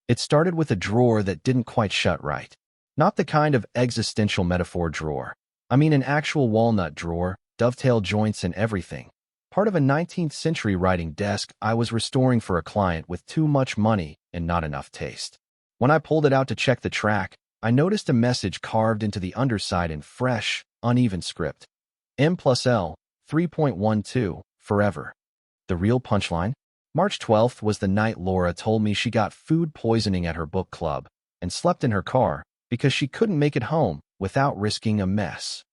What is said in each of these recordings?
It started with a drawer that didn't quite shut right. Not the kind of existential metaphor drawer. I mean an actual walnut drawer, dovetail joints and everything. Part of a 19th century writing desk I was restoring for a client with too much money and not enough taste. When I pulled it out to check the track, I noticed a message carved into the underside in fresh, uneven script. M+L, 3.12, forever. The real punchline? March 12th was the night Laura told me she got food poisoning at her book club and slept in her car because she couldn't make it home without risking a mess.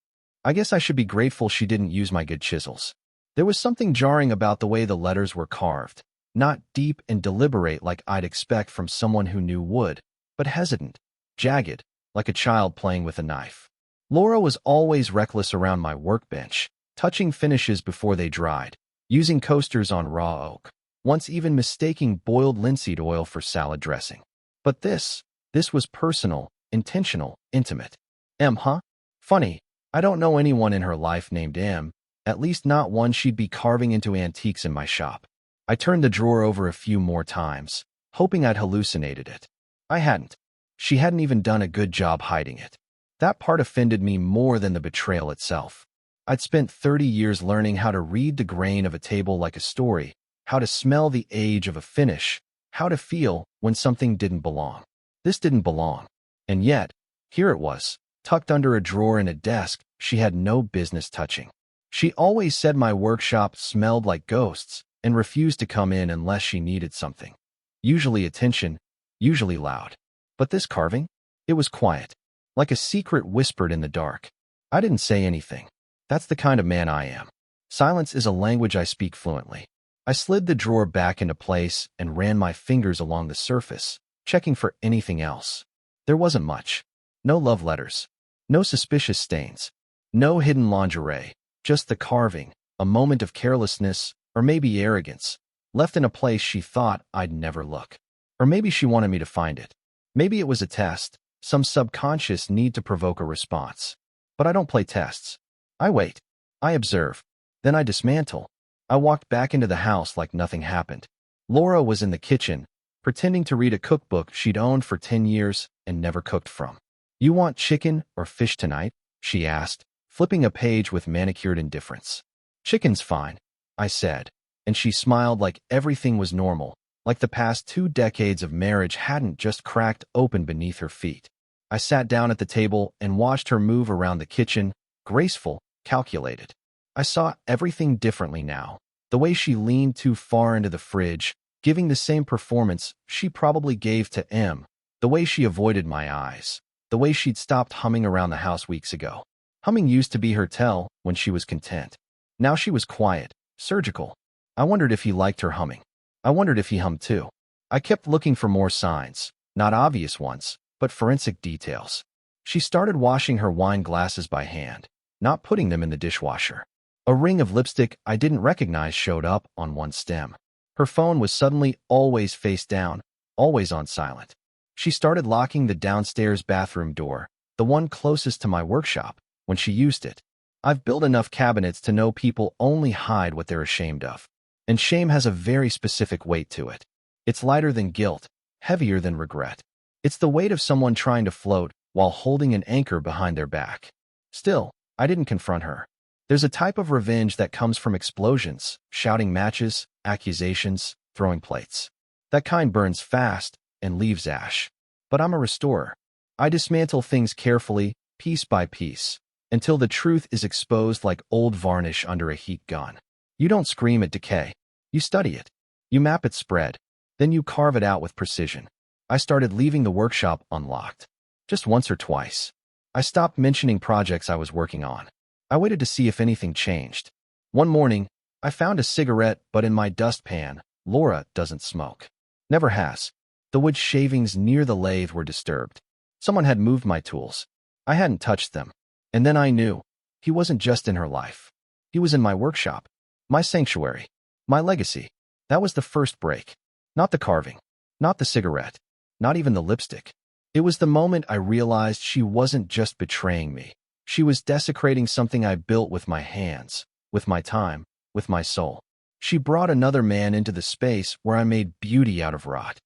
I guess I should be grateful she didn't use my good chisels. There was something jarring about the way the letters were carved, not deep and deliberate like I'd expect from someone who knew wood, but hesitant, jagged, like a child playing with a knife. Laura was always reckless around my workbench, touching finishes before they dried, using coasters on raw oak, once even mistaking boiled linseed oil for salad dressing. But this was personal, intentional, intimate. M, huh? Funny, I don't know anyone in her life named M, at least not one she'd be carving into antiques in my shop. I turned the drawer over a few more times, hoping I'd hallucinated it. I hadn't. She hadn't even done a good job hiding it. That part offended me more than the betrayal itself. I'd spent 30 years learning how to read the grain of a table like a story, how to smell the age of a finish, how to feel when something didn't belong. This didn't belong. And yet, here it was, tucked under a drawer in a desk she had no business touching. She always said my workshop smelled like ghosts and refused to come in unless she needed something. Usually attention, usually loud. But this carving? It was quiet, like a secret whispered in the dark. I didn't say anything. That's the kind of man I am. Silence is a language I speak fluently. I slid the drawer back into place and ran my fingers along the surface, checking for anything else. There wasn't much. No love letters. No suspicious stains. No hidden lingerie. Just the carving, a moment of carelessness, or maybe arrogance, left in a place she thought I'd never look. Or maybe she wanted me to find it. Maybe it was a test, some subconscious need to provoke a response. But I don't play tests. I wait. I observe. Then I dismantle. I walked back into the house like nothing happened. Laura was in the kitchen, pretending to read a cookbook she'd owned for 10 years and never cooked from. "You want chicken or fish tonight?" she asked, flipping a page with manicured indifference. "Chicken's fine," I said, and she smiled like everything was normal, like the past 2 decades of marriage hadn't just cracked open beneath her feet. I sat down at the table and watched her move around the kitchen, graceful, calculated. I saw everything differently now. The way she leaned too far into the fridge, giving the same performance she probably gave to M. The way she avoided my eyes. The way she'd stopped humming around the house weeks ago. Humming used to be her tell when she was content. Now she was quiet, surgical. I wondered if he liked her humming. I wondered if he hummed too. I kept looking for more signs, not obvious ones, but forensic details. She started washing her wine glasses by hand, not putting them in the dishwasher. A ring of lipstick I didn't recognize showed up on one stem. Her phone was suddenly always face down, always on silent. She started locking the downstairs bathroom door, the one closest to my workshop, when she used it. I've built enough cabinets to know people only hide what they're ashamed of. And shame has a very specific weight to it. It's lighter than guilt, heavier than regret. It's the weight of someone trying to float while holding an anchor behind their back. Still, I didn't confront her. There's a type of revenge that comes from explosions, shouting matches, accusations, throwing plates. That kind burns fast and leaves ash. But I'm a restorer. I dismantle things carefully, piece by piece, until the truth is exposed like old varnish under a heat gun. You don't scream at decay. You study it. You map its spread. Then you carve it out with precision. I started leaving the workshop unlocked. Just once or twice. I stopped mentioning projects I was working on. I waited to see if anything changed. One morning, I found a cigarette, but in my dustpan. Laura doesn't smoke. Never has. The wood shavings near the lathe were disturbed. Someone had moved my tools. I hadn't touched them. And then I knew. He wasn't just in her life. He was in my workshop. My sanctuary. My legacy. That was the first break. Not the carving. Not the cigarette. Not even the lipstick. It was the moment I realized she wasn't just betraying me. She was desecrating something I built with my hands, with my time, with my soul. She brought another man into the space where I made beauty out of rot.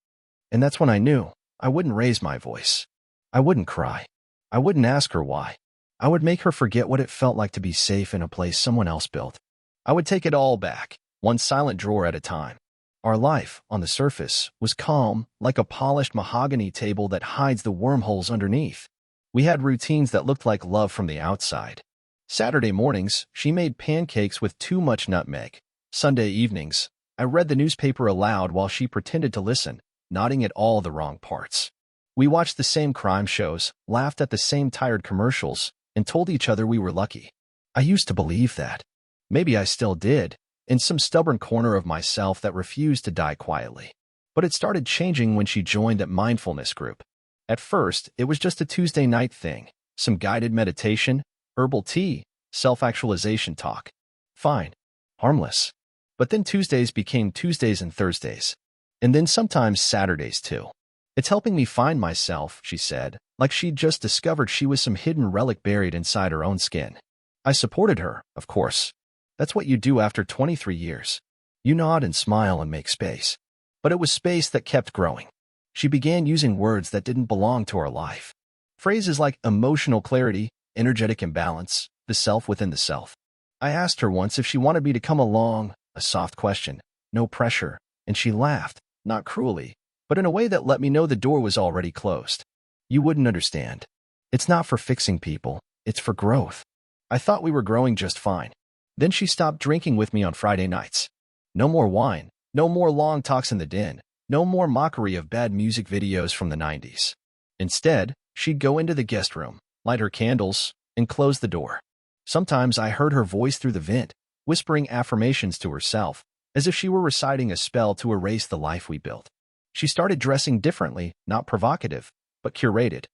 And that's when I knew. I wouldn't raise my voice. I wouldn't cry. I wouldn't ask her why. I would make her forget what it felt like to be safe in a place someone else built. I would take it all back, one silent drawer at a time. Our life, on the surface, was calm, like a polished mahogany table that hides the wormholes underneath. We had routines that looked like love from the outside. Saturday mornings, she made pancakes with too much nutmeg. Sunday evenings, I read the newspaper aloud while she pretended to listen, nodding at all the wrong parts. We watched the same crime shows, laughed at the same tired commercials, and told each other we were lucky. I used to believe that. Maybe I still did, in some stubborn corner of myself that refused to die quietly. But it started changing when she joined that mindfulness group. At first, it was just a Tuesday night thing, some guided meditation, herbal tea, self-actualization talk. Fine. Harmless. But then Tuesdays became Tuesdays and Thursdays. And then sometimes Saturdays too. It's helping me find myself, she said, like she'd just discovered she was some hidden relic buried inside her own skin. I supported her, of course. That's what you do after 23 years. You nod and smile and make space. But it was space that kept growing. She began using words that didn't belong to her life. Phrases like emotional clarity, energetic imbalance, the self within the self. I asked her once if she wanted me to come along, a soft question, no pressure, and she laughed, not cruelly, but in a way that let me know the door was already closed. You wouldn't understand. It's not for fixing people, it's for growth. I thought we were growing just fine. Then she stopped drinking with me on Friday nights. No more wine, no more long talks in the den, no more mockery of bad music videos from the 90s. Instead, she'd go into the guest room, light her candles, and close the door. Sometimes I heard her voice through the vent, whispering affirmations to herself, as if she were reciting a spell to erase the life we built. She started dressing differently, not provocative, but curated.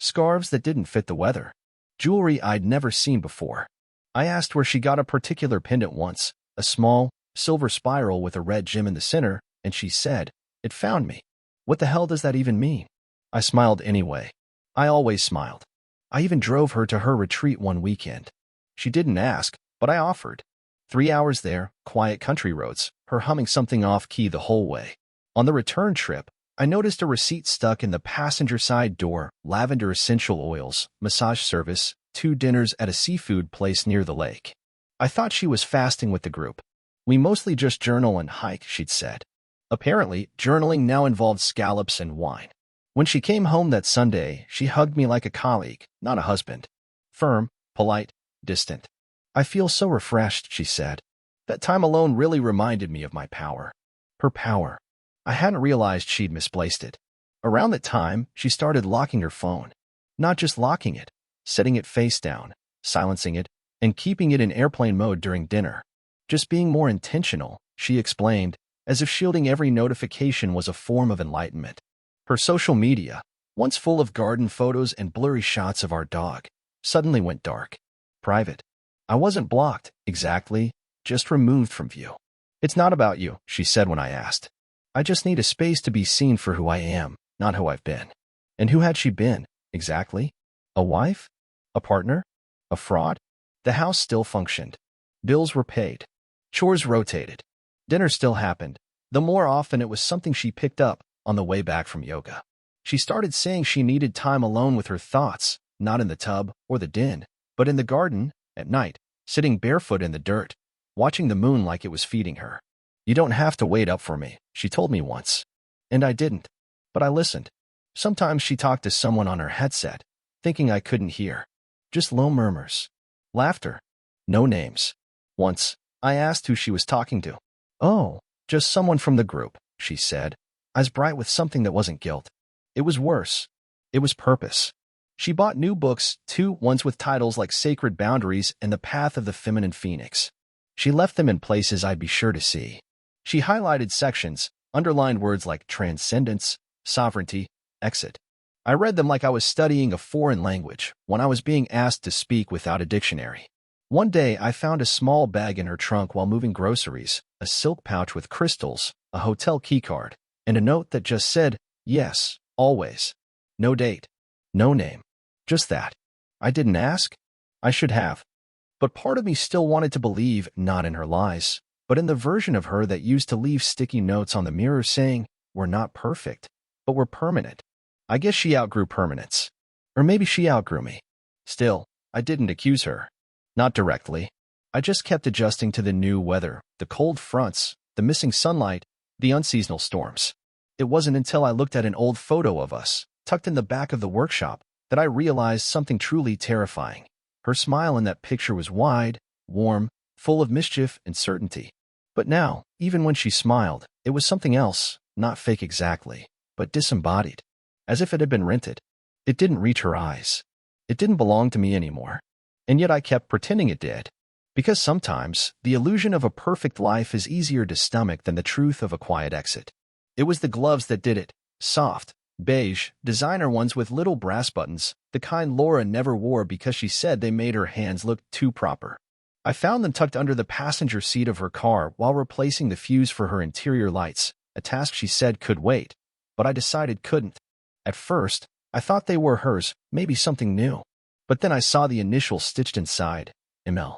Scarves that didn't fit the weather. Jewelry I'd never seen before. I asked where she got a particular pendant once, a small, silver spiral with a red gem in the center, and she said, "It found me." What the hell does that even mean? I smiled anyway. I always smiled. I even drove her to her retreat one weekend. She didn't ask, but I offered. 3 hours there, quiet country roads, her humming something off-key the whole way. On the return trip, I noticed a receipt stuck in the passenger side door, lavender essential oils, massage service, 2 dinners at a seafood place near the lake. I thought she was fasting with the group. We mostly just journal and hike, she'd said. Apparently, journaling now involved scallops and wine. When she came home that Sunday, she hugged me like a colleague, not a husband. Firm, polite, distant. I feel so refreshed, she said. That time alone really reminded me of my power. Her power. I hadn't realized she'd misplaced it. Around that time, she started locking her phone. Not just locking it, setting it face down, silencing it, and keeping it in airplane mode during dinner. Just being more intentional, she explained, as if shielding every notification was a form of enlightenment. Her social media, once full of garden photos and blurry shots of our dog, suddenly went dark. Private. I wasn't blocked, exactly, just removed from view. "It's not about you," she said when I asked. "I just need a space to be seen for who I am, not who I've been." And who had she been, exactly? A wife? A partner? A fraud? The house still functioned. Bills were paid. Chores rotated. Dinner still happened, though more often it was something she picked up on the way back from yoga. She started saying she needed time alone with her thoughts, not in the tub or the den, but in the garden, at night, sitting barefoot in the dirt, watching the moon like it was feeding her. "You don't have to wait up for me," she told me once. And I didn't. But I listened. Sometimes she talked to someone on her headset, thinking I couldn't hear. Just low murmurs. Laughter. No names. Once, I asked who she was talking to. "Oh, just someone from the group," she said, eyes bright with something that wasn't guilt. It was worse. It was purpose. She bought new books, 2 ones with titles like Sacred Boundaries and The Path of the Feminine Phoenix. She left them in places I'd be sure to see. She highlighted sections, underlined words like transcendence, sovereignty, exit. I read them like I was studying a foreign language when I was being asked to speak without a dictionary. One day, I found a small bag in her trunk while moving groceries, a silk pouch with crystals, a hotel keycard, and a note that just said, "Yes, always." No date. No name. Just that. I didn't ask. I should have. But part of me still wanted to believe not in her lies, but in the version of her that used to leave sticky notes on the mirror saying, "We're not perfect, but we're permanent." I guess she outgrew permanence. Or maybe she outgrew me. Still, I didn't accuse her. Not directly. I just kept adjusting to the new weather, the cold fronts, the missing sunlight, the unseasonal storms. It wasn't until I looked at an old photo of us, tucked in the back of the workshop, that I realized something truly terrifying. Her smile in that picture was wide, warm, full of mischief and certainty. But now, even when she smiled, it was something else, not fake exactly, but disembodied, as if it had been rented. It didn't reach her eyes. It didn't belong to me anymore. And yet I kept pretending it did. Because sometimes, the illusion of a perfect life is easier to stomach than the truth of a quiet exit. It was the gloves that did it. Soft, beige, designer ones with little brass buttons, the kind Laura never wore because she said they made her hands look too proper. I found them tucked under the passenger seat of her car while replacing the fuse for her interior lights, a task she said could wait, but I decided couldn't. At first, I thought they were hers, maybe something new. But then I saw the initials stitched inside, ML.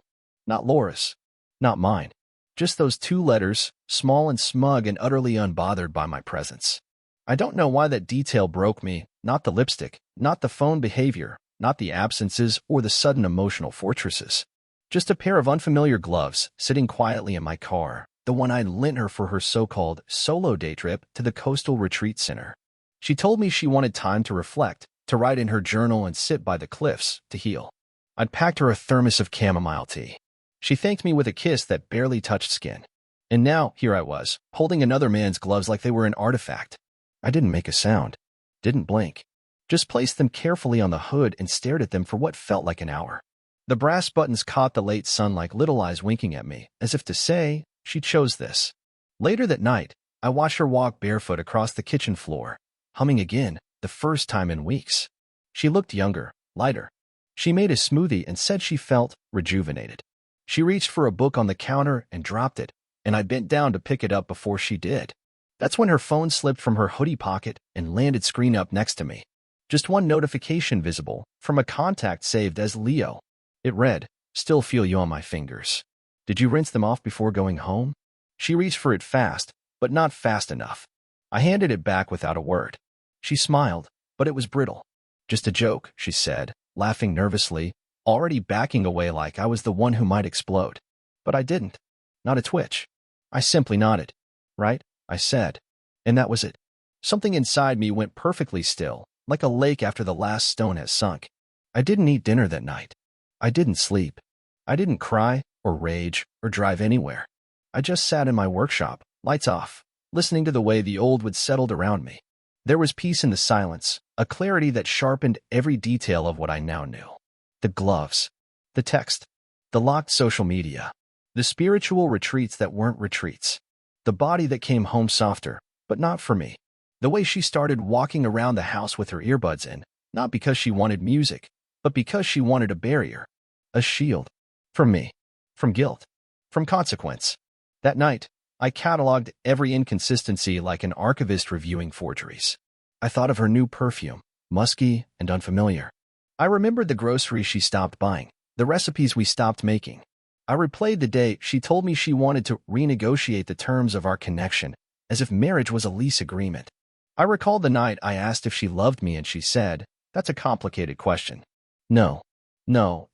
Not Laura's. Not mine. Just those two letters, small and smug and utterly unbothered by my presence. I don't know why that detail broke me, not the lipstick, not the phone behavior, not the absences or the sudden emotional fortresses. Just a pair of unfamiliar gloves sitting quietly in my car, the one I'd lent her for her so-called solo day trip to the coastal retreat center. She told me she wanted time to reflect, to write in her journal and sit by the cliffs, to heal. I'd packed her a thermos of chamomile tea. She thanked me with a kiss that barely touched skin. And now, here I was, holding another man's gloves like they were an artifact. I didn't make a sound. Didn't blink. Just placed them carefully on the hood and stared at them for what felt like an hour. The brass buttons caught the late sun like little eyes winking at me, as if to say, she chose this. Later that night, I watched her walk barefoot across the kitchen floor, humming again, the first time in weeks. She looked younger, lighter. She made a smoothie and said she felt rejuvenated. She reached for a book on the counter and dropped it, and I bent down to pick it up before she did. That's when her phone slipped from her hoodie pocket and landed screen up next to me. Just one notification visible, from a contact saved as Leo. It read, "Still feel you on my fingers. Did you rinse them off before going home?" She reached for it fast, but not fast enough. I handed it back without a word. She smiled, but it was brittle. "Just a joke," she said, laughing nervously, already backing away like I was the one who might explode. But I didn't. Not a twitch. I simply nodded. "Right," I said. And that was it. Something inside me went perfectly still, like a lake after the last stone has sunk. I didn't eat dinner that night. I didn't sleep. I didn't cry, or rage, or drive anywhere. I just sat in my workshop, lights off, listening to the way the old wood settled around me. There was peace in the silence, a clarity that sharpened every detail of what I now knew. The gloves, the text, the locked social media, the spiritual retreats that weren't retreats, the body that came home softer, but not for me. The way she started walking around the house with her earbuds in, not because she wanted music, but because she wanted a barrier, a shield, from me, from guilt, from consequence. That night, I cataloged every inconsistency like an archivist reviewing forgeries. I thought of her new perfume, musky and unfamiliar. I remembered the groceries she stopped buying, the recipes we stopped making. I replayed the day she told me she wanted to renegotiate the terms of our connection, as if marriage was a lease agreement. I recalled the night I asked if she loved me and she said, "That's a complicated question." No,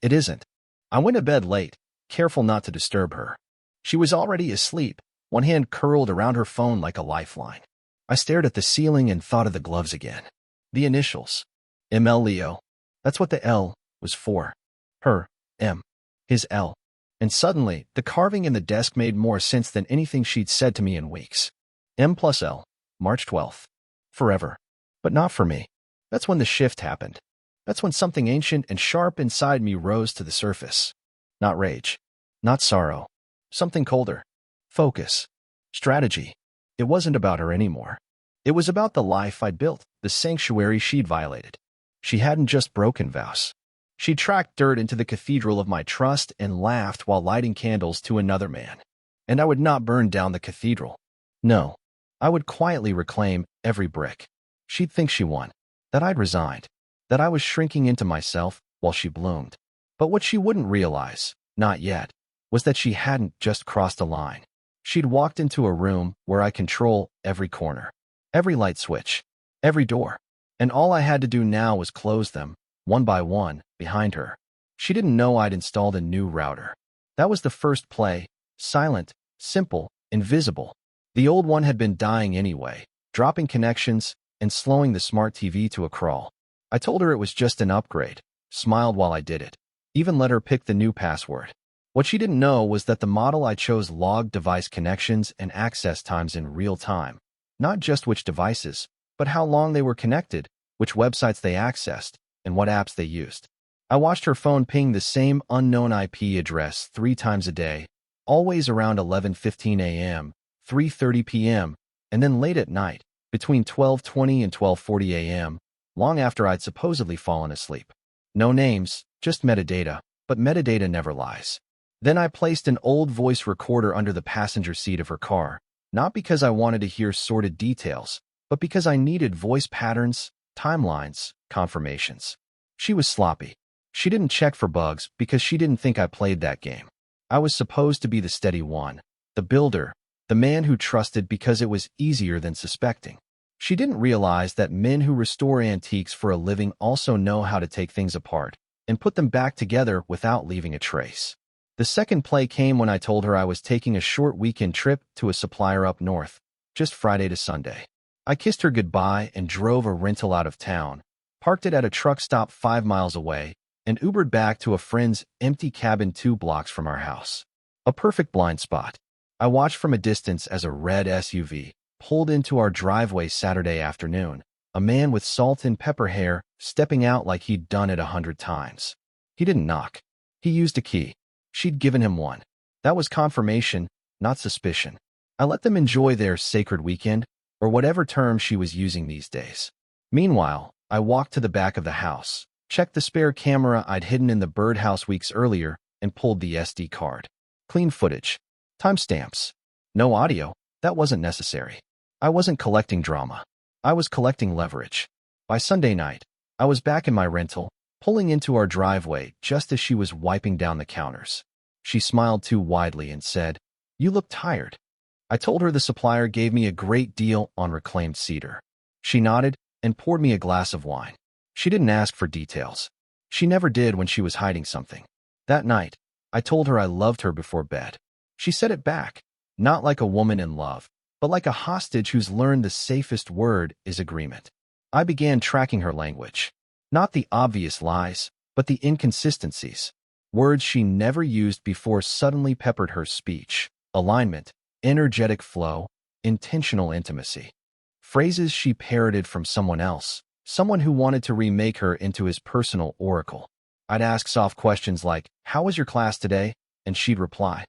it isn't. I went to bed late, careful not to disturb her. She was already asleep, one hand curled around her phone like a lifeline. I stared at the ceiling and thought of the gloves again. The initials. ML Leo. That's what the L was for. Her, M. His L. And suddenly, the carving in the desk made more sense than anything she'd said to me in weeks. M plus L. March 12th. Forever. But not for me. That's when the shift happened. That's when something ancient and sharp inside me rose to the surface. Not rage. Not sorrow. Something colder. Focus. Strategy. It wasn't about her anymore. It was about the life I'd built, the sanctuary she'd violated. She hadn't just broken vows. She tracked dirt into the cathedral of my trust and laughed while lighting candles to another man. And I would not burn down the cathedral. No. I would quietly reclaim every brick. She'd think she won. That I'd resigned. That I was shrinking into myself while she bloomed. But what she wouldn't realize, not yet, was that she hadn't just crossed a line. She'd walked into a room where I control every corner, every light switch, every door. and all I had to do now was close them, one by one, behind her. She didn't know I'd installed a new router. That was the first play, silent, simple, invisible. The old one had been dying anyway, dropping connections and slowing the smart TV to a crawl. I told her it was just an upgrade, smiled while I did it, even let her pick the new password. What she didn't know was that the model I chose logged device connections and access times in real time, not just which devices, but how long they were connected, which websites they accessed, and what apps they used. I watched her phone ping the same unknown IP address 3 times a day, always around 11:15 a.m., 3:30 p.m., and then late at night, between 12:20 and 12:40 a.m., long after I'd supposedly fallen asleep. No names, just metadata, but metadata never lies. Then I placed an old voice recorder under the passenger seat of her car, not because I wanted to hear sordid details, but because I needed voice patterns, timelines, confirmations. She was sloppy. She didn't check for bugs because she didn't think I played that game. I was supposed to be the steady one, the builder, the man who trusted because it was easier than suspecting. She didn't realize that men who restore antiques for a living also know how to take things apart and put them back together without leaving a trace. The second play came when I told her I was taking a short weekend trip to a supplier up north, just Friday to Sunday. I kissed her goodbye and drove a rental out of town, parked it at a truck stop 5 miles away, and Ubered back to a friend's empty cabin 2 blocks from our house. A perfect blind spot. I watched from a distance as a red SUV pulled into our driveway Saturday afternoon, a man with salt and pepper hair stepping out like he'd done it 100 times. He didn't knock. He used a key. She'd given him one. That was confirmation, not suspicion. I let them enjoy their sacred weekend, or whatever term she was using these days. Meanwhile, I walked to the back of the house, checked the spare camera I'd hidden in the birdhouse weeks earlier, and pulled the SD card. Clean footage. Timestamps. No audio. That wasn't necessary. I wasn't collecting drama. I was collecting leverage. By Sunday night, I was back in my rental, pulling into our driveway just as she was wiping down the counters. She smiled too widely and said, "You look tired." I told her the supplier gave me a great deal on reclaimed cedar. She nodded and poured me a glass of wine. She didn't ask for details. She never did when she was hiding something. That night, I told her I loved her before bed. She said it back, not like a woman in love, but like a hostage who's learned the safest word is agreement. I began tracking her language. Not the obvious lies, but the inconsistencies. Words she never used before suddenly peppered her speech. Alignment, energetic flow, intentional intimacy. Phrases she parroted from someone else, someone who wanted to remake her into his personal oracle. I'd ask soft questions like, "How was your class today?" And she'd reply,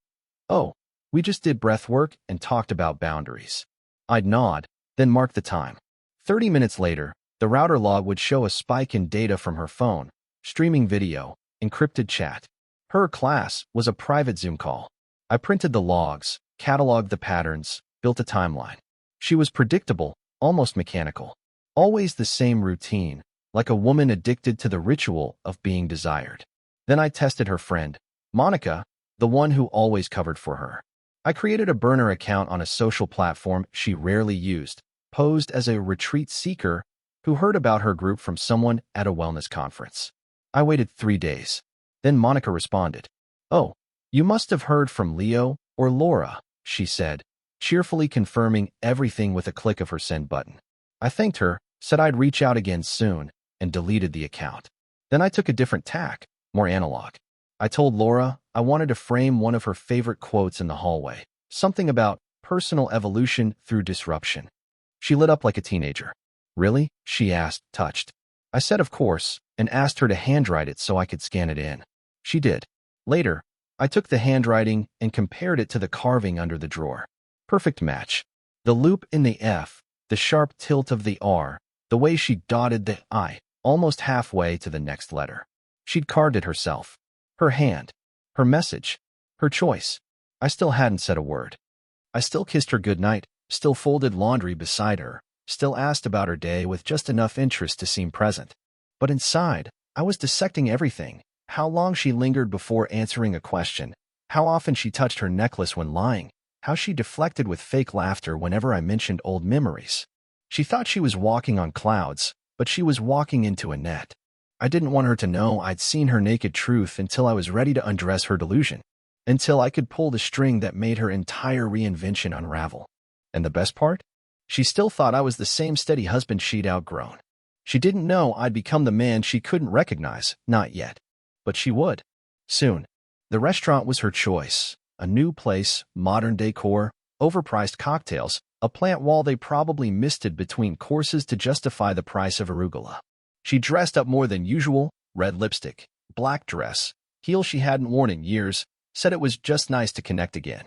"Oh, we just did breath work and talked about boundaries." I'd nod, then mark the time. 30 minutes later, the router log would show a spike in data from her phone, streaming video, encrypted chat. Her class was a private Zoom call. I printed the logs, cataloged the patterns, built a timeline. She was predictable, almost mechanical. Always the same routine, like a woman addicted to the ritual of being desired. Then I tested her friend, Monica, the one who always covered for her. I created a burner account on a social platform she rarely used, posed as a retreat seeker who heard about her group from someone at a wellness conference. I waited 3 days. Then Monica responded. "Oh, you must have heard from Leo or Laura," she said, cheerfully confirming everything with a click of her send button. I thanked her, said I'd reach out again soon, and deleted the account. Then I took a different tack, more analog. I told Laura I wanted to frame one of her favorite quotes in the hallway, something about personal evolution through disruption. She lit up like a teenager. "Really?" she asked, touched. I said of course, and asked her to handwrite it so I could scan it in. She did. Later, I took the handwriting and compared it to the carving under the drawer. Perfect match. The loop in the F, the sharp tilt of the R, the way she dotted the I, almost halfway to the next letter. She'd carved it herself. Her hand. Her message. Her choice. I still hadn't said a word. I still kissed her goodnight, still folded laundry beside her, still asked about her day with just enough interest to seem present. But inside, I was dissecting everything. How long she lingered before answering a question, how often she touched her necklace when lying, how she deflected with fake laughter whenever I mentioned old memories. She thought she was walking on clouds, but but she was walking into a net. I didn't want her to know I'd seen her naked truth until I was ready to undress her delusion, until I could pull the string that made her entire reinvention unravel. And the best part? She still thought I was the same steady husband she'd outgrown. She didn't know I'd become the man she couldn't recognize, not yet. But she would. Soon. The restaurant was her choice. A new place, modern decor, overpriced cocktails, a plant wall they probably misted between courses to justify the price of arugula. She dressed up more than usual, red lipstick, black dress, heels she hadn't worn in years, said it was just nice to connect again.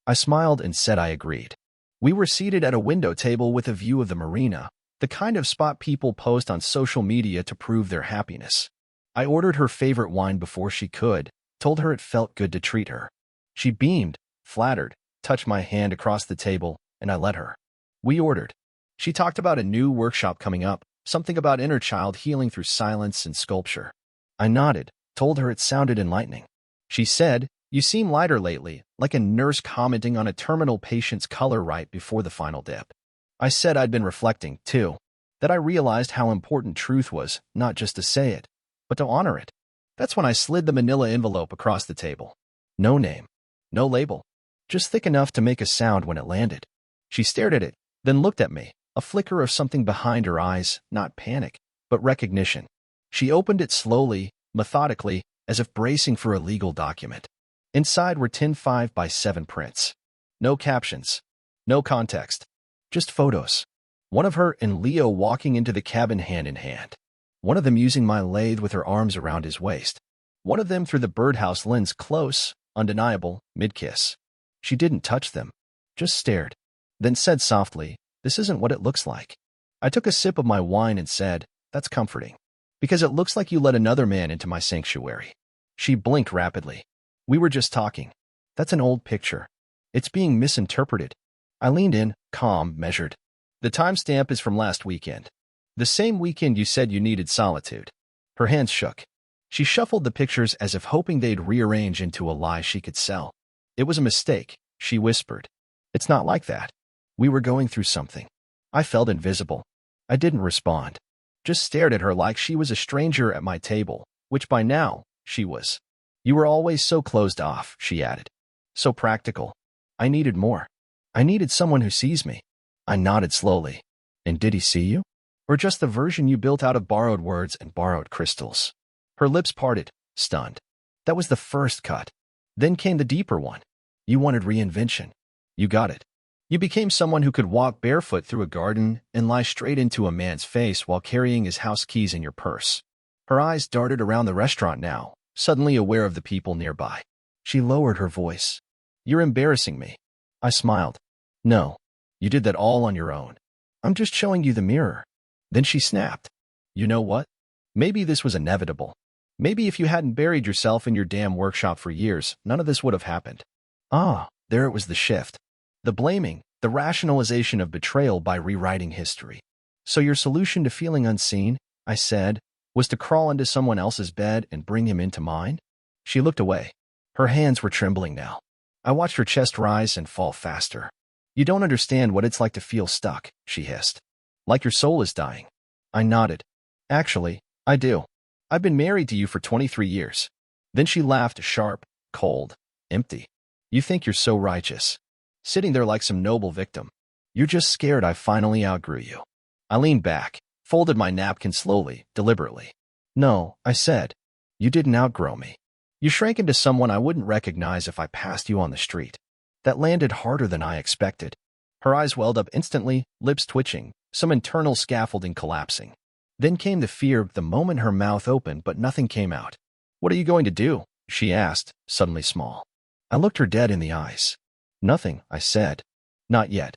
I smiled and said I agreed. We were seated at a window table with a view of the marina, the kind of spot people post on social media to prove their happiness. I ordered her favorite wine before she could, told her it felt good to treat her. She beamed, flattered, touched my hand across the table, and I let her. We ordered. She talked about a new workshop coming up, something about inner child healing through silence and sculpture. I nodded, told her it sounded enlightening. She said, "You seem lighter lately," like a nurse commenting on a terminal patient's color right before the final dip. I said I'd been reflecting, too, that I realized how important truth was, not just to say it, but to honor it. That's when I slid the manila envelope across the table. No name, no label, just thick enough to make a sound when it landed. She stared at it, then looked at me, a flicker of something behind her eyes, not panic, but recognition. She opened it slowly, methodically, as if bracing for a legal document. Inside were 10 5x7 prints. No captions, no context, just photos. One of her and Leo walking into the cabin hand in hand. One of them using my lathe with her arms around his waist. One of them through the birdhouse lens close, undeniable, mid-kiss. She didn't touch them, just stared, then said softly, "This isn't what it looks like." I took a sip of my wine and said, "That's comforting, because it looks like you let another man into my sanctuary." She blinked rapidly. "We were just talking. That's an old picture. It's being misinterpreted." I leaned in, calm, measured. "The timestamp is from last weekend. The same weekend you said you needed solitude." Her hands shook. She shuffled the pictures as if hoping they'd rearrange into a lie she could sell. "It was a mistake," she whispered. "It's not like that. We were going through something." I felt invisible. I didn't respond. Just stared at her like she was a stranger at my table, which by now, she was. "You were always so closed off," she added. "So practical. I needed more. I needed someone who sees me." I nodded slowly. "And did he see you? Or just the version you built out of borrowed words and borrowed crystals?" Her lips parted, stunned. That was the first cut. Then came the deeper one. "You wanted reinvention. You got it. You became someone who could walk barefoot through a garden and lie straight into a man's face while carrying his house keys in your purse." Her eyes darted around the restaurant now, suddenly aware of the people nearby. She lowered her voice. "You're embarrassing me." I smiled. "No, you did that all on your own. I'm just showing you the mirror." Then she snapped. "You know what? Maybe this was inevitable. Maybe if you hadn't buried yourself in your damn workshop for years, none of this would have happened." Ah, there it was, the shift. The blaming, the rationalization of betrayal by rewriting history. "So your solution to feeling unseen," I said, "was to crawl into someone else's bed and bring him into mine?" She looked away. Her hands were trembling now. I watched her chest rise and fall faster. "You don't understand what it's like to feel stuck," she hissed. "Like your soul is dying." I nodded. "Actually, I do. I've been married to you for 23 years. Then she laughed, sharp, cold, empty. "You think you're so righteous. Sitting there like some noble victim. You're just scared I finally outgrew you." I leaned back, folded my napkin slowly, deliberately. "No," I said. "You didn't outgrow me. You shrank into someone I wouldn't recognize if I passed you on the street." That landed harder than I expected. Her eyes welled up instantly, lips twitching, some internal scaffolding collapsing. Then came the fear the moment her mouth opened, but nothing came out. "What are you going to do?" she asked, suddenly small. I looked her dead in the eyes. "Nothing," I said. "Not yet.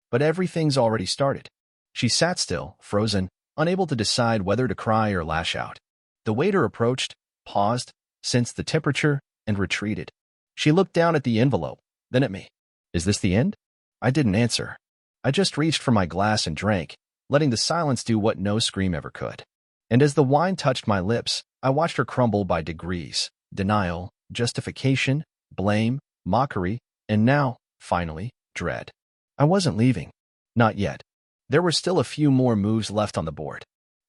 But everything's already started." She sat still, frozen, unable to decide whether to cry or lash out. The waiter approached, paused, sensed the temperature, and retreated. She looked down at the envelope, then at me. "Is this the end?" I didn't answer. I just reached for my glass and drank, letting the silence do what no scream ever could. And as the wine touched my lips, I watched her crumble by degrees. Denial, justification, blame, mockery, and now, finally, dread. I wasn't leaving. Not yet. There were still a few more moves left on the board.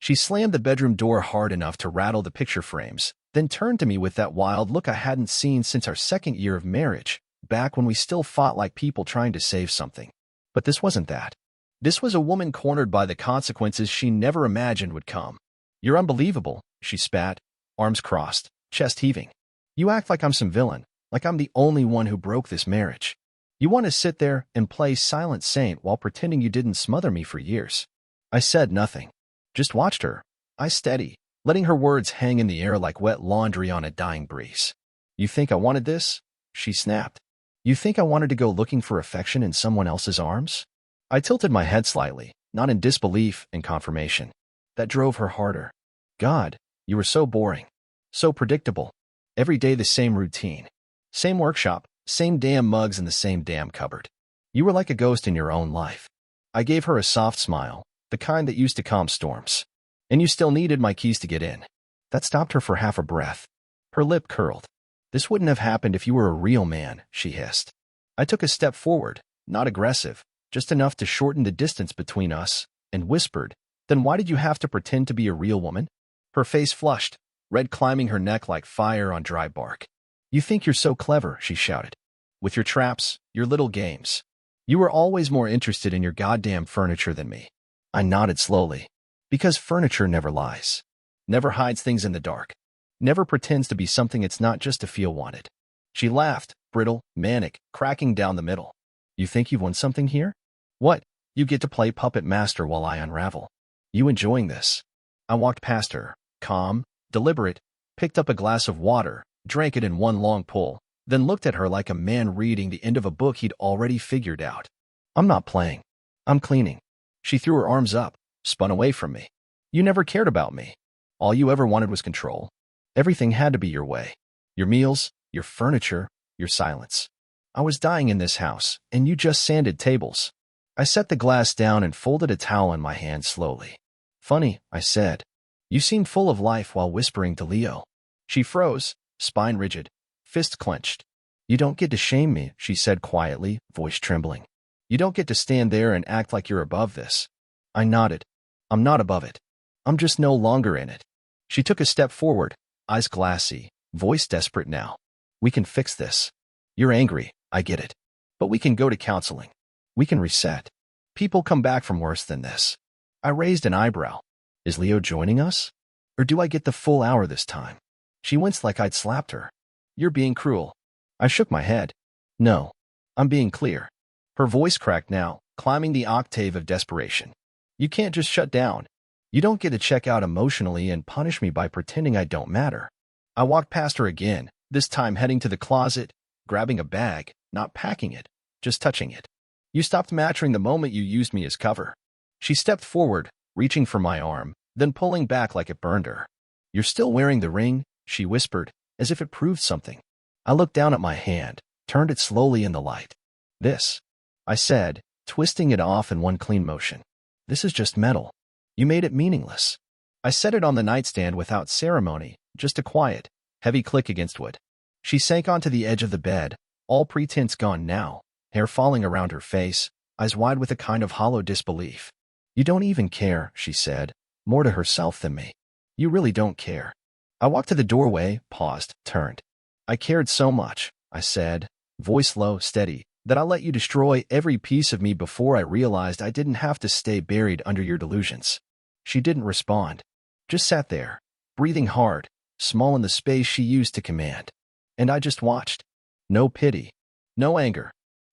She slammed the bedroom door hard enough to rattle the picture frames, then turned to me with that wild look I hadn't seen since our second year of marriage, back when we still fought like people trying to save something. But this wasn't that. This was a woman cornered by the consequences she never imagined would come. "You're unbelievable," she spat, arms crossed, chest heaving. "You act like I'm some villain, like I'm the only one who broke this marriage. You want to sit there and play silent saint while pretending you didn't smother me for years." I said nothing. Just watched her, eyes steady, letting her words hang in the air like wet laundry on a dying breeze. "You think I wanted this?" she snapped. "You think I wanted to go looking for affection in someone else's arms?" I tilted my head slightly, not in disbelief, in confirmation. That drove her harder. "God, you were so boring. So predictable. Every day the same routine. Same workshop, same damn mugs in the same damn cupboard. You were like a ghost in your own life." I gave her a soft smile, the kind that used to calm storms. "And you still needed my keys to get in." That stopped her for half a breath. Her lip curled. "This wouldn't have happened if you were a real man," she hissed. I took a step forward, not aggressive, just enough to shorten the distance between us, and whispered, "Then why did you have to pretend to be a real woman?" Her face flushed, red climbing her neck like fire on dry bark. "You think you're so clever," she shouted. "With your traps, your little games. You were always more interested in your goddamn furniture than me." I nodded slowly. "Because furniture never lies. Never hides things in the dark. Never pretends to be something it's not just to feel wanted." She laughed, brittle, manic, cracking down the middle. "You think you've won something here? What? You get to play puppet master while I unravel. You enjoying this?" I walked past her, calm, deliberate, picked up a glass of water, drank it in one long pull, then looked at her like a man reading the end of a book he'd already figured out. "I'm not playing. I'm cleaning." She threw her arms up, spun away from me. "You never cared about me. All you ever wanted was control. Everything had to be your way. Your meals, your furniture, your silence. I was dying in this house, and you just sanded tables." I set the glass down and folded a towel in my hand slowly. "Funny," I said. "You seemed full of life while whispering to Leo." She froze, spine rigid, fist clenched. "You don't get to shame me," she said quietly, voice trembling. "You don't get to stand there and act like you're above this." I nodded. "I'm not above it. I'm just no longer in it." She took a step forward, eyes glassy, voice desperate now. "We can fix this. You're angry, I get it. But we can go to counseling. We can reset. People come back from worse than this." I raised an eyebrow. "Is Leo joining us? Or do I get the full hour this time?" She winced like I'd slapped her. "You're being cruel." I shook my head. "No, I'm being clear." Her voice cracked now, climbing the octave of desperation. "You can't just shut down. You don't get to check out emotionally and punish me by pretending I don't matter." I walked past her again, this time heading to the closet, grabbing a bag, not packing it, just touching it. "You stopped matching the moment you used me as cover." She stepped forward, reaching for my arm, then pulling back like it burned her. "You're still wearing the ring," she whispered, as if it proved something. I looked down at my hand, turned it slowly in the light. "This," I said, twisting it off in one clean motion. "This is just metal. You made it meaningless." I set it on the nightstand without ceremony, just a quiet, heavy click against wood. She sank onto the edge of the bed, all pretense gone now, hair falling around her face, eyes wide with a kind of hollow disbelief. "You don't even care," she said, more to herself than me. "You really don't care." I walked to the doorway, paused, turned. "I cared so much," I said, voice low, steady, "that I let you destroy every piece of me before I realized I didn't have to stay buried under your delusions." She didn't respond, just sat there, breathing hard, small in the space she used to command. And I just watched. No pity, no anger,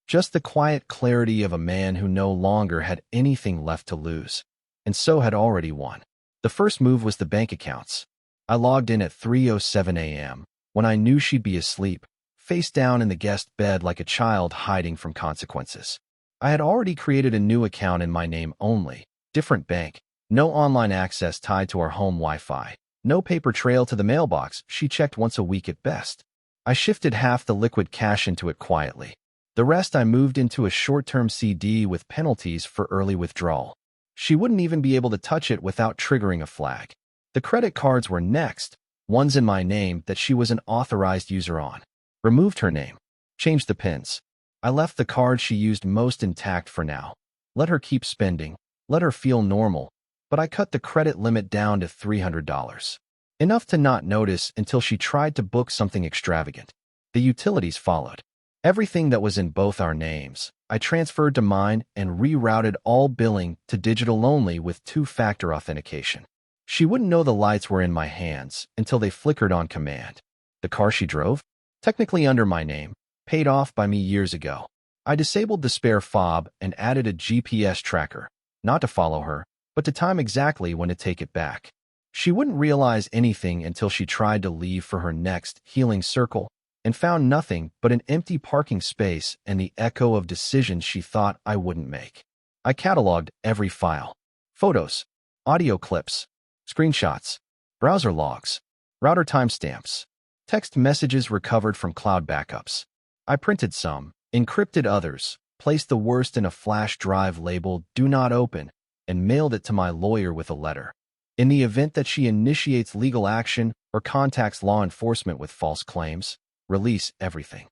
just the quiet clarity of a man who no longer had anything left to lose, and so had already won. The first move was the bank accounts. I logged in at 3:07 a.m., when I knew she'd be asleep, face down in the guest bed like a child hiding from consequences. I had already created a new account in my name only, different bank, no online access tied to our home Wi-Fi, no paper trail to the mailbox she checked once a week at best. I shifted half the liquid cash into it quietly. The rest I moved into a short-term CD with penalties for early withdrawal. She wouldn't even be able to touch it without triggering a flag. The credit cards were next, ones in my name that she was an authorized user on. Removed her name. Changed the pins. I left the card she used most intact for now. Let her keep spending. Let her feel normal. but I cut the credit limit down to $300. Enough to not notice until she tried to book something extravagant. The utilities followed. Everything that was in both our names, I transferred to mine and rerouted all billing to digital only with two-factor authentication. She wouldn't know the lights were in my hands until they flickered on command. The car she drove? Technically under my name, paid off by me years ago. I disabled the spare fob and added a GPS tracker, not to follow her, but to time exactly when to take it back. She wouldn't realize anything until she tried to leave for her next healing circle and found nothing but an empty parking space and the echo of decisions she thought I wouldn't make. I cataloged every file. Photos, audio clips, screenshots, browser logs, router timestamps, text messages recovered from cloud backups. I printed some, encrypted others, placed the worst in a flash drive labeled "Do Not Open," and mailed it to my lawyer with a letter. In the event that she initiates legal action or contacts law enforcement with false claims, release everything.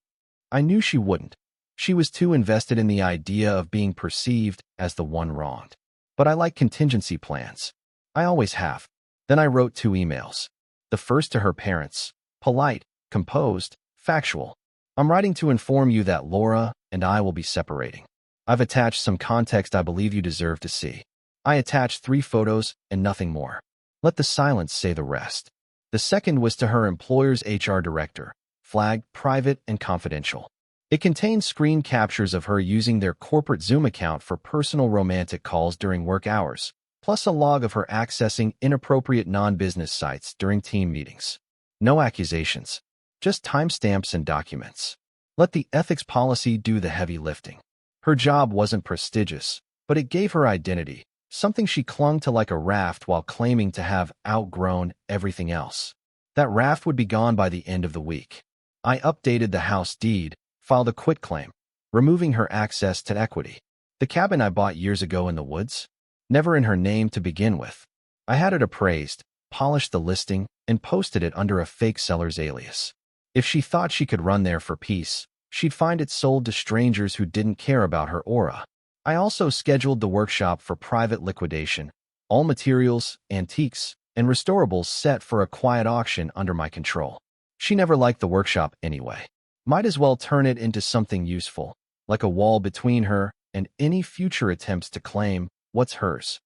I knew she wouldn't. She was too invested in the idea of being perceived as the one wronged. But I like contingency plans. I always have. Then I wrote 2 emails. The first to her parents, polite, composed, factual. I'm writing to inform you that Laura and I will be separating. I've attached some context I believe you deserve to see. I attached 3 photos and nothing more. Let the silence say the rest. The second was to her employer's HR director, flagged private and confidential. It contained screen captures of her using their corporate Zoom account for personal romantic calls during work hours, plus a log of her accessing inappropriate non-business sites during team meetings. No accusations, just timestamps and documents. Let the ethics policy do the heavy lifting. Her job wasn't prestigious, but it gave her identity, something she clung to like a raft while claiming to have outgrown everything else. That raft would be gone by the end of the week. I updated the house deed, filed a quitclaim, removing her access to equity. The cabin I bought years ago in the woods? Never in her name to begin with. I had it appraised, polished the listing, and posted it under a fake seller's alias. If she thought she could run there for peace, she'd find it sold to strangers who didn't care about her aura. I also scheduled the workshop for private liquidation, all materials, antiques, and restorables set for a quiet auction under my control. She never liked the workshop anyway. Might as well turn it into something useful, like a wall between her and any future attempts to claim what's hers.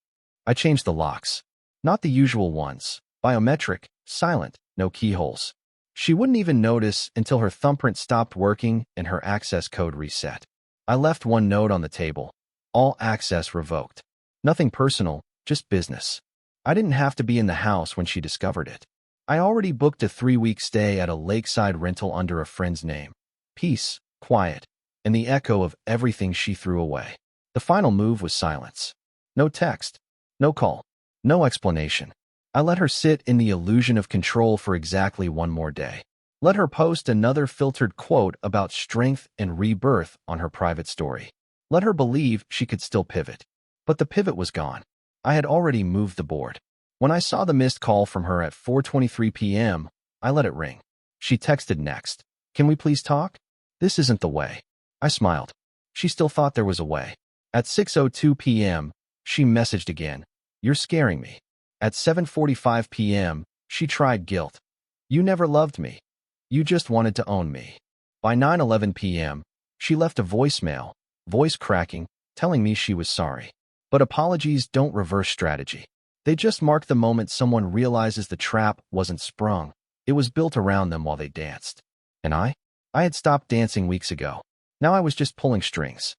I changed the locks. Not the usual ones, biometric, silent, no keyholes. She wouldn't even notice until her thumbprint stopped working and her access code reset. I left one note on the table. All access revoked. Nothing personal, just business. I didn't have to be in the house when she discovered it. I already booked a 3-week stay at a lakeside rental under a friend's name. Peace, quiet, and the echo of everything she threw away. The final move was silence. No text, no call, no explanation. I let her sit in the illusion of control for exactly one more day. Let her post another filtered quote about strength and rebirth on her private story. Let her believe she could still pivot. But the pivot was gone. I had already moved the board. When I saw the missed call from her at 4:23 p.m., I let it ring. She texted next. "Can we please talk? This isn't the way." I smiled. She still thought there was a way. At 6:02 p.m., she messaged again. "You're scaring me." At 7:45 p.m., she tried guilt. "You never loved me. You just wanted to own me." By 9:11 p.m., she left a voicemail, voice cracking, telling me she was sorry. But apologies don't reverse strategy. They just mark the moment someone realizes the trap wasn't sprung. It was built around them while they danced. And I had stopped dancing weeks ago. Now I was just pulling strings.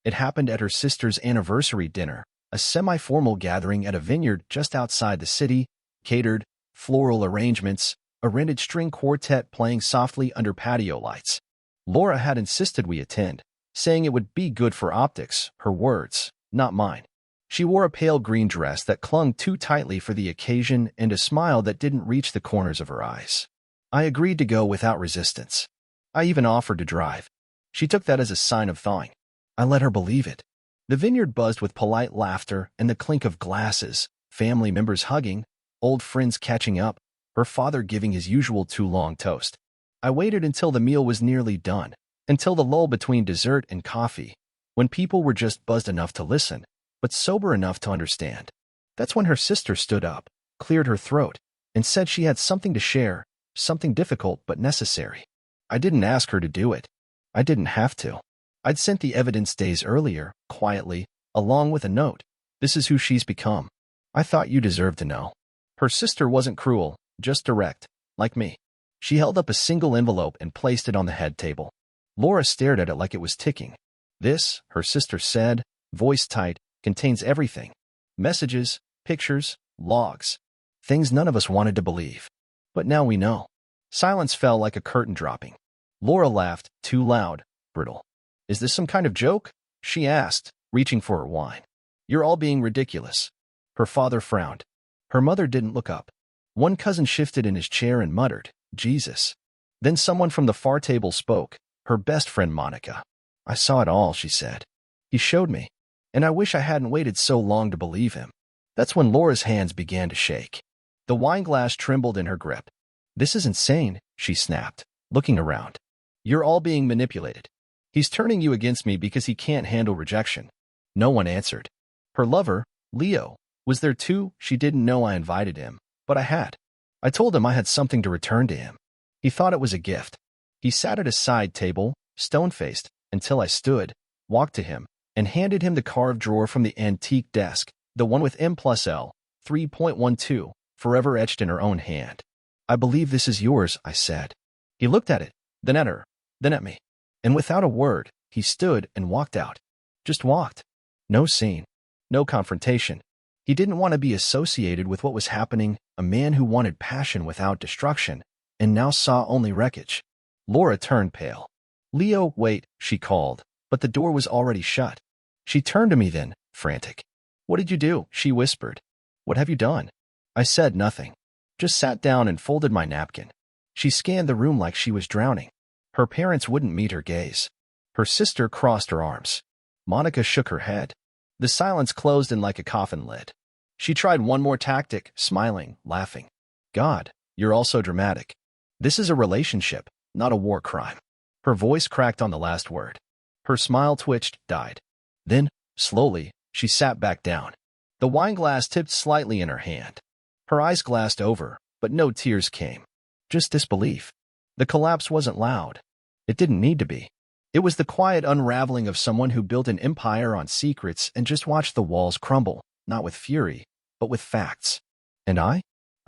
It happened at her sister's anniversary dinner, a semi-formal gathering at a vineyard just outside the city, catered, floral arrangements, a rented string quartet playing softly under patio lights. Laura had insisted we attend, saying it would be good for optics, her words, not mine. She wore a pale green dress that clung too tightly for the occasion and a smile that didn't reach the corners of her eyes. I agreed to go without resistance. I even offered to drive. She took that as a sign of thawing. I let her believe it. The vineyard buzzed with polite laughter and the clink of glasses, family members hugging, old friends catching up, her father giving his usual too-long toast. I waited until the meal was nearly done, until the lull between dessert and coffee, when people were just buzzed enough to listen, but sober enough to understand. That's when her sister stood up, cleared her throat, and said she had something to share, something difficult but necessary. I didn't ask her to do it. I didn't have to. I'd sent the evidence days earlier, quietly, along with a note. This is who she's become. I thought you deserved to know. Her sister wasn't cruel, just direct, like me. She held up a single envelope and placed it on the head table. Laura stared at it like it was ticking. This, her sister said, voice tight, contains everything. Messages, pictures, logs. Things none of us wanted to believe. But now we know. Silence fell like a curtain dropping. Laura laughed, too loud, brittle. Is this some kind of joke? She asked, reaching for her wine. You're all being ridiculous. Her father frowned. Her mother didn't look up. One cousin shifted in his chair and muttered, Jesus. Then someone from the far table spoke, her best friend Monica. I saw it all, she said. He showed me. And I wish I hadn't waited so long to believe him. That's when Laura's hands began to shake. The wine glass trembled in her grip. This is insane, she snapped, looking around. You're all being manipulated. He's turning you against me because he can't handle rejection. No one answered. Her lover, Leo, was there too. She didn't know I invited him, but I had. I told him I had something to return to him. He thought it was a gift. He sat at a side table, stone-faced, until I stood, walked to him, and handed him the carved drawer from the antique desk, the one with M+L, 3.12, forever etched in her own hand. I believe this is yours, I said. He looked at it, then at her, then at me. And without a word, he stood and walked out. Just walked. No scene. No confrontation. He didn't want to be associated with what was happening, a man who wanted passion without destruction, and now saw only wreckage. Laura turned pale. Leo, wait, she called, but the door was already shut. She turned to me then, frantic. What did you do? She whispered. What have you done? I said nothing. Just sat down and folded my napkin. She scanned the room like she was drowning. Her parents wouldn't meet her gaze. Her sister crossed her arms. Monica shook her head. The silence closed in like a coffin lid. She tried one more tactic, smiling, laughing. God, you're all so dramatic. This is a relationship, not a war crime. Her voice cracked on the last word. Her smile twitched, died. Then, slowly, she sat back down. The wine glass tipped slightly in her hand. Her eyes glassed over, but no tears came. Just disbelief. The collapse wasn't loud. It didn't need to be. It was the quiet unraveling of someone who built an empire on secrets and just watched the walls crumble, not with fury, but with facts. And I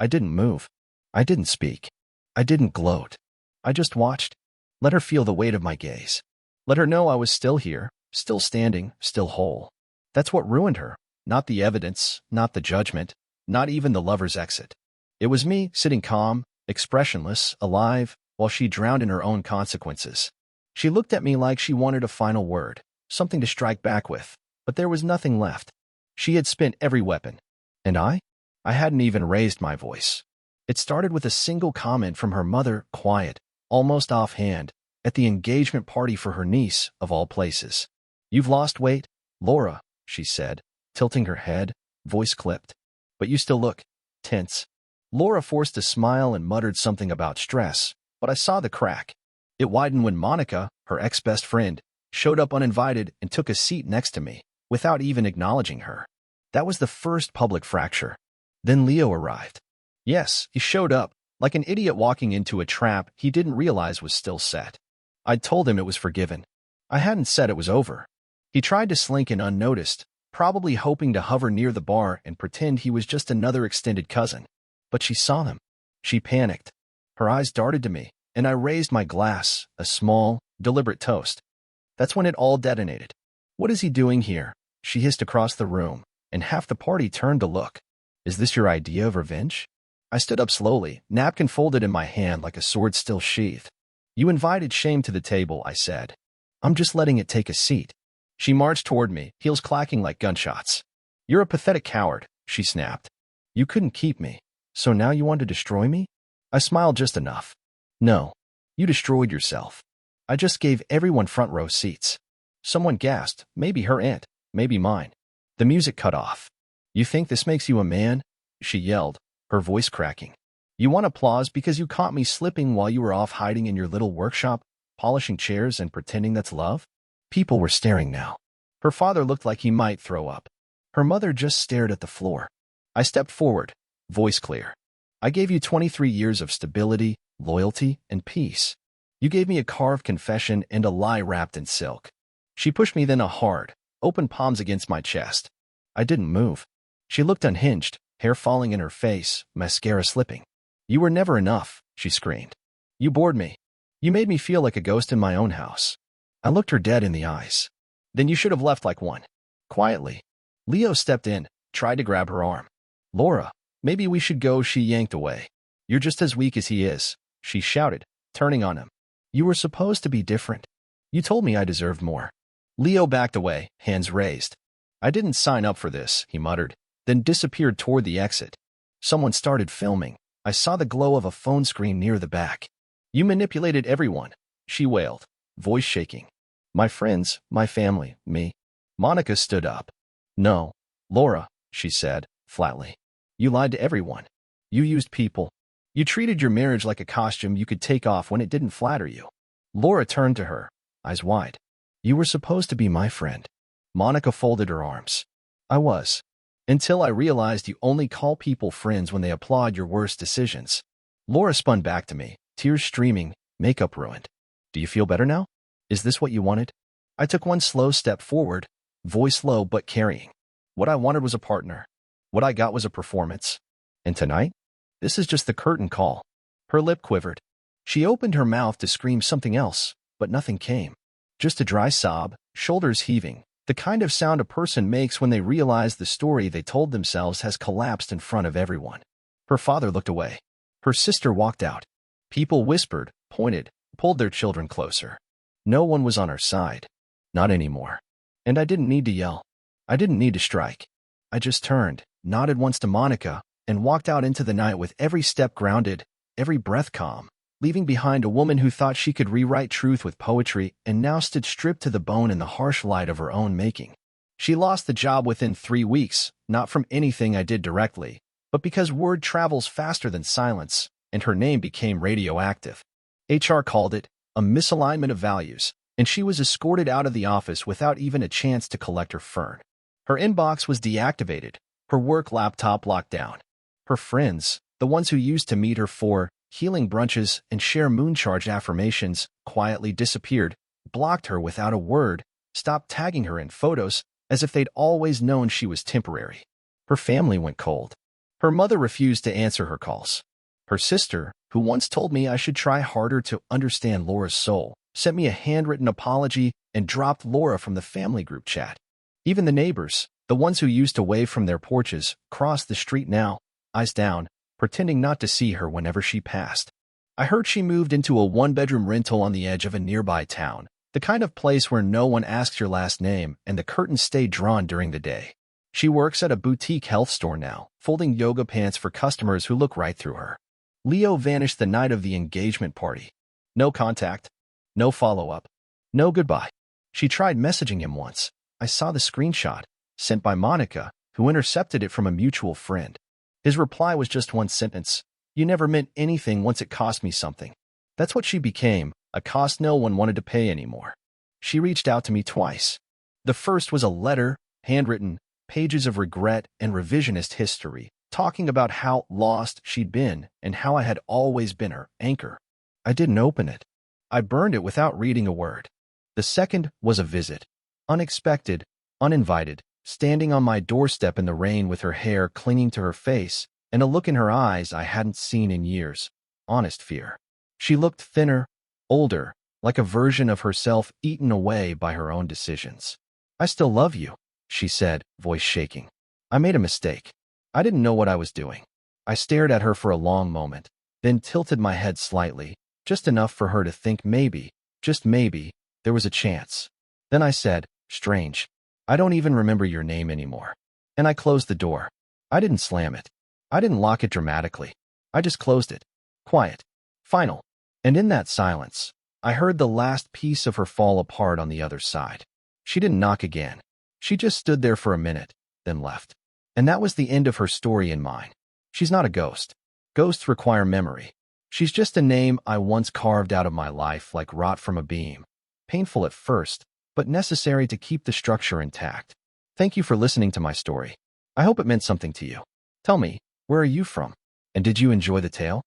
didn't move. I didn't speak. I didn't gloat. I just watched. Let her feel the weight of my gaze. Let her know I was still here, still standing, still whole. That's what ruined her. Not the evidence, not the judgment, not even the lover's exit. It was me, sitting calm, expressionless, alive, while she drowned in her own consequences. She looked at me like she wanted a final word, something to strike back with, but there was nothing left. She had spent every weapon. And I hadn't even raised my voice. It started with a single comment from her mother, quiet, almost offhand, at the engagement party for her niece, of all places. You've lost weight, Laura, she said, tilting her head, voice clipped. But you still look tense. Laura forced a smile and muttered something about stress, but I saw the crack. It widened when Monica, her ex-best friend, showed up uninvited and took a seat next to me, without even acknowledging her. That was the first public fracture. Then Leo arrived. Yes, he showed up, like an idiot walking into a trap he didn't realize was still set. I'd told him it was forgiven. I hadn't said it was over. He tried to slink in unnoticed, probably hoping to hover near the bar and pretend he was just another extended cousin. But she saw him. She panicked. Her eyes darted to me, and I raised my glass, a small, deliberate toast. That's when it all detonated. What is he doing here? She hissed across the room, and half the party turned to look. Is this your idea of revenge? I stood up slowly, napkin folded in my hand like a sword still sheathed. You invited shame to the table, I said. I'm just letting it take a seat. She marched toward me, heels clacking like gunshots. You're a pathetic coward, she snapped. You couldn't keep me, so now you want to destroy me? I smiled just enough. No, you destroyed yourself. I just gave everyone front row seats. Someone gasped, maybe her aunt, maybe mine. The music cut off. You think this makes you a man? She yelled, her voice cracking. You want applause because you caught me slipping while you were off hiding in your little workshop, polishing chairs and pretending that's love? People were staring now. Her father looked like he might throw up. Her mother just stared at the floor. I stepped forward, voice clear. I gave you 23 years of stability, loyalty, and peace. You gave me a carved confession and a lie wrapped in silk. She pushed me then a hard, open palms against my chest. I didn't move. She looked unhinged, hair falling in her face, mascara slipping. You were never enough, she screamed. You bored me. You made me feel like a ghost in my own house. I looked her dead in the eyes. Then you should have left like one. Quietly. Leo stepped in, tried to grab her arm. Laura, maybe we should go, she yanked away. You're just as weak as he is, she shouted, turning on him. You were supposed to be different. You told me I deserved more. Leo backed away, hands raised. I didn't sign up for this, he muttered, then disappeared toward the exit. Someone started filming. I saw the glow of a phone screen near the back. You manipulated everyone, she wailed, voice shaking. My friends, my family, me. Monica stood up. No, Laura, she said, flatly. You lied to everyone. You used people. You treated your marriage like a costume you could take off when it didn't flatter you. Laura turned to her, eyes wide. You were supposed to be my friend. Monica folded her arms. I was. Until I realized you only call people friends when they applaud your worst decisions. Laura spun back to me, tears streaming, makeup ruined. Do you feel better now? Is this what you wanted? I took one slow step forward, voice low but carrying. What I wanted was a partner. What I got was a performance. And tonight? This is just the curtain call. Her lip quivered. She opened her mouth to scream something else, but nothing came. Just a dry sob, shoulders heaving, the kind of sound a person makes when they realize the story they told themselves has collapsed in front of everyone. Her father looked away. Her sister walked out. People whispered, pointed, pulled their children closer. No one was on our side. Not anymore. And I didn't need to yell. I didn't need to strike. I just turned, nodded once to Monica, and walked out into the night with every step grounded, every breath calm, leaving behind a woman who thought she could rewrite truth with poetry and now stood stripped to the bone in the harsh light of her own making. She lost the job within 3 weeks, not from anything I did directly, but because word travels faster than silence, and her name became radioactive. HR called it a misalignment of values, and she was escorted out of the office without even a chance to collect her fern. Her inbox was deactivated, her work laptop locked down. Her friends, the ones who used to meet her for healing brunches and share moon-charged affirmations, quietly disappeared, blocked her without a word, stopped tagging her in photos, as if they'd always known she was temporary. Her family went cold. Her mother refused to answer her calls. Her sister, who once told me I should try harder to understand Laura's soul, sent me a handwritten apology and dropped Laura from the family group chat. Even the neighbors, the ones who used to wave from their porches, crossed the street now, eyes down, pretending not to see her whenever she passed. I heard she moved into a one-bedroom rental on the edge of a nearby town, the kind of place where no one asks your last name and the curtains stay drawn during the day. She works at a boutique health store now, folding yoga pants for customers who look right through her. Leo vanished the night of the engagement party. No contact, no follow-up, no goodbye. She tried messaging him once. I saw the screenshot, sent by Monica, who intercepted it from a mutual friend. His reply was just one sentence. You never meant anything once it cost me something. That's what she became, a cost no one wanted to pay anymore. She reached out to me twice. The first was a letter, handwritten, pages of regret and revisionist history, talking about how lost she'd been and how I had always been her anchor. I didn't open it. I burned it without reading a word. The second was a visit. Unexpected, uninvited, standing on my doorstep in the rain with her hair clinging to her face and a look in her eyes I hadn't seen in years. Honest fear. She looked thinner, older, like a version of herself eaten away by her own decisions. I still love you, she said, voice shaking. I made a mistake. I didn't know what I was doing. I stared at her for a long moment, then tilted my head slightly, just enough for her to think maybe, just maybe, there was a chance. Then I said, strange. I don't even remember your name anymore. And I closed the door. I didn't slam it. I didn't lock it dramatically. I just closed it. Quiet. Final. And in that silence, I heard the last piece of her fall apart on the other side. She didn't knock again. She just stood there for a minute, then left. And that was the end of her story and mine. She's not a ghost. Ghosts require memory. She's just a name I once carved out of my life like rot from a beam. Painful at first, but necessary to keep the structure intact. Thank you for listening to my story. I hope it meant something to you. Tell me, where are you from? And did you enjoy the tale?